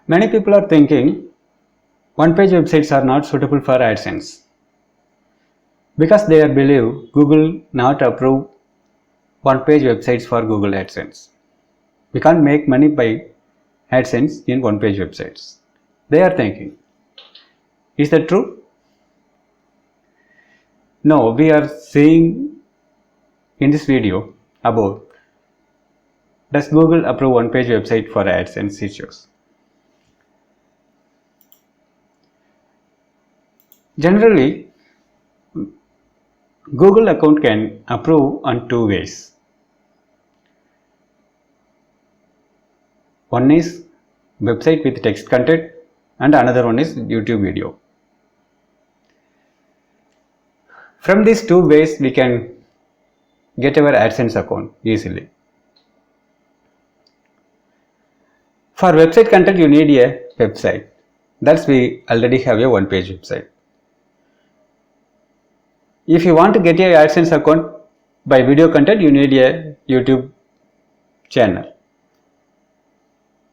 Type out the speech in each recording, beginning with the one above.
Many people are thinking one-page websites are not suitable for AdSense because they believe Google not approve one-page websites for Google AdSense. We can't make money by AdSense in one-page websites. They are thinking, is that true? No, we are seeing in this video about does Google approve one-page website for AdSense issues? Generally, Google account can approve on two ways. One is website with text content and another one is YouTube video. From these two ways we can get our AdSense account easily. For website content you need a website. That's we already have a one-page website. If you want to get your AdSense account by video content, you need a YouTube channel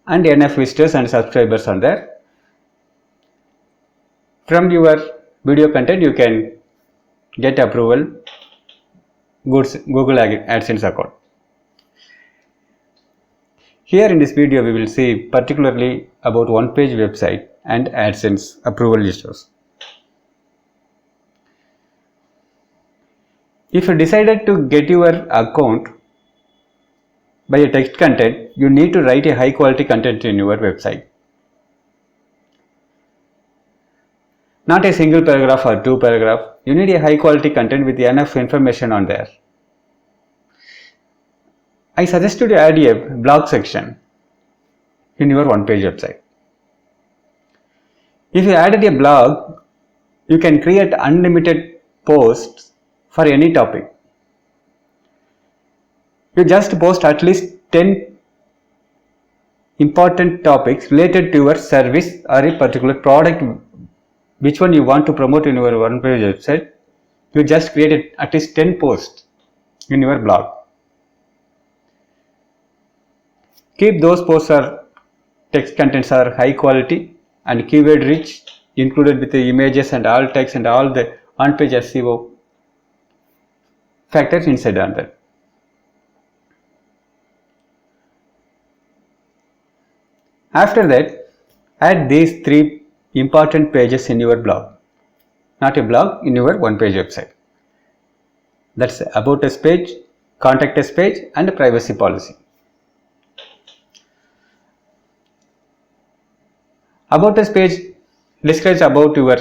and enough visitors and subscribers are there. From your video content you can get approval Google AdSense account. Here in this video we will see particularly about one-page website and AdSense approval issues. If you decided to get your account by a text content, you need to write a high quality content in your website. Not a single paragraph or two paragraphs. You need a high quality content with enough information on there. I suggest you to add a blog section in your one-page website. If you added a blog, you can create unlimited posts for any topic. You just post at least 10 important topics related to your service or a particular product, which one you want to promote in your one-page website. You just create at least 10 posts in your blog. Keep those posts or text contents are high quality and keyword rich, included with the images and alt text and all the on-page SEO factors inside on that. After that, add these three important pages in your blog, not a blog, in your one-page website. That's about us page, contact us page and privacy policy. About us page describes about your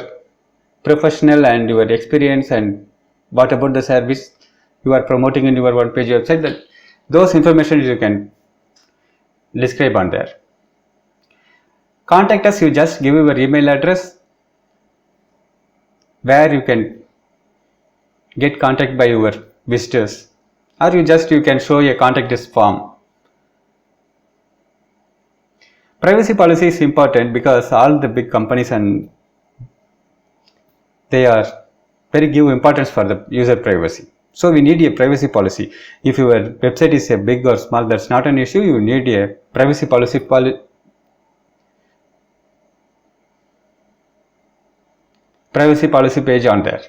professional and your experience and what about the service you are promoting in your one-page website. That those information you can describe on there. Contact us, you just give your email address where you can get contact by your visitors, or you can show a contact us form. Privacy policy is important because all the big companies and they are give importance for the user privacy. So we need a privacy policy. If your website is a big or small, that's not an issue. You need a privacy policy page on there.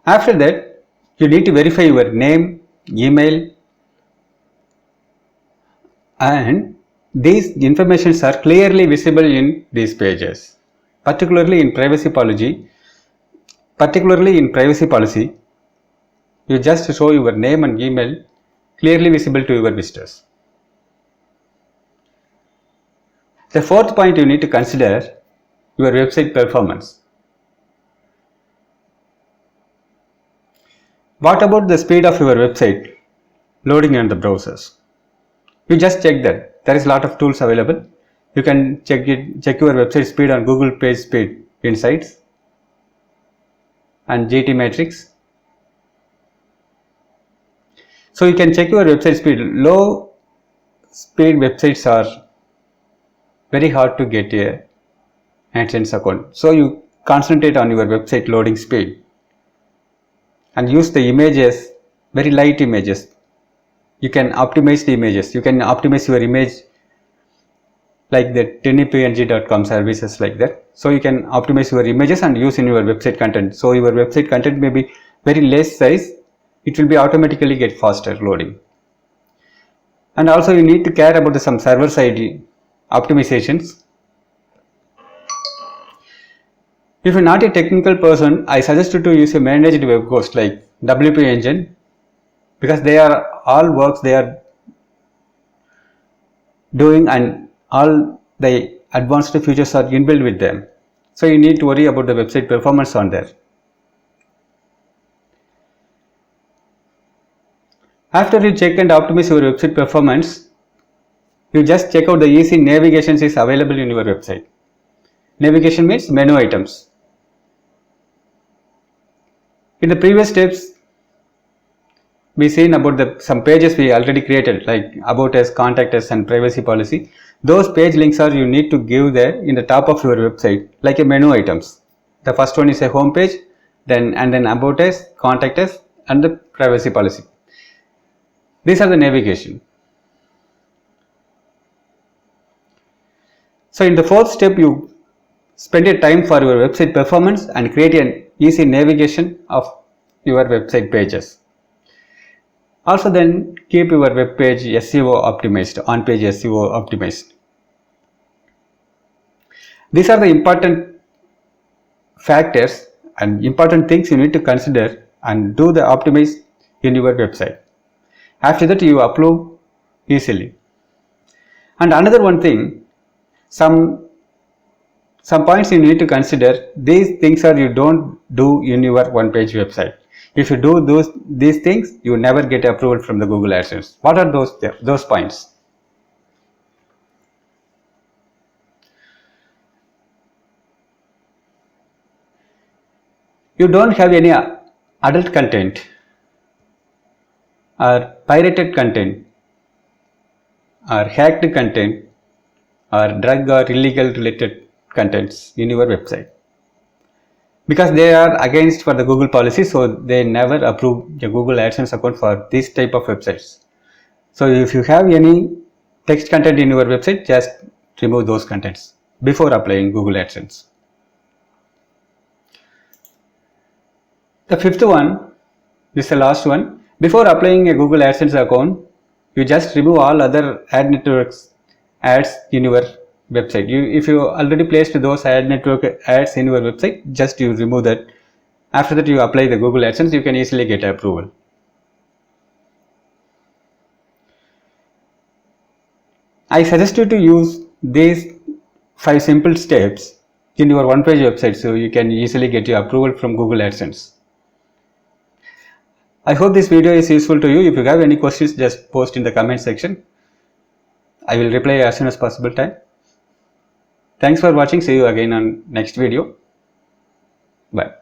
After that, you need to verify your name, email, and these informations are clearly visible in these pages. Particularly in privacy policy, you just show your name and email clearly visible to your visitors. The fourth point you need to consider your website performance. What about the speed of your website loading in the browsers? You just check that. There is a lot of tools available. You can check your website speed on Google Page Speed Insights and GTmetrix. So you can check your website speed. Low speed websites are very hard to get a AdSense account. So you concentrate on your website loading speed and use the images, very light images, you can optimize the images. You can optimize your image like the tinypng.com services like that. So you can optimize your images and use in your website content. So your website content may be very less size, it will be automatically get faster loading. And also you need to care about some server side optimizations. If you're not a technical person, I suggest you to use a managed web host like WP Engine, because they are all works they are doing and all the advanced features are inbuilt with them. So you need to worry about the website performance on there. After you check and optimize your website performance, you just check out the easy navigations is available in your website. Navigation means menu items. In the previous steps, we seen about some pages we already created like about us, contact us and privacy policy. Those page links are you need to give there in the top of your website like a menu items. The first one is a home page, then about us, contact us and the privacy policy. These are the navigation. So in the fourth step, you spend a time for your website performance and create an easy navigation of your website pages. Also then keep your web page SEO optimized, on page SEO optimized. These are the important factors and important things you need to consider and do the optimize in your website. After that you upload easily. And another one thing, some points you need to consider. These things are you don't do in your one page website. If you do these things, you never get approval from the Google AdSense. What are those points? You don't have any adult content or pirated content or hacked content or drug or illegal related contents in your website, because they are against for the Google policy, so they never approve the Google AdSense account for this type of websites. So if you have any text content in your website, just remove those contents before applying Google AdSense. The fifth one, this is the last one. Before applying a Google AdSense account, you just remove all other ad networks ads in your website. If you already placed those ad network ads in your website, just you remove that. After that you apply the Google AdSense, you can easily get approval. I suggest you to use these 5 simple steps in your one page website so you can easily get your approval from Google AdSense. I hope this video is useful to you. If you have any questions, just post in the comment section. I will reply as soon as possible time. Thanks for watching. See you again on next video. Bye.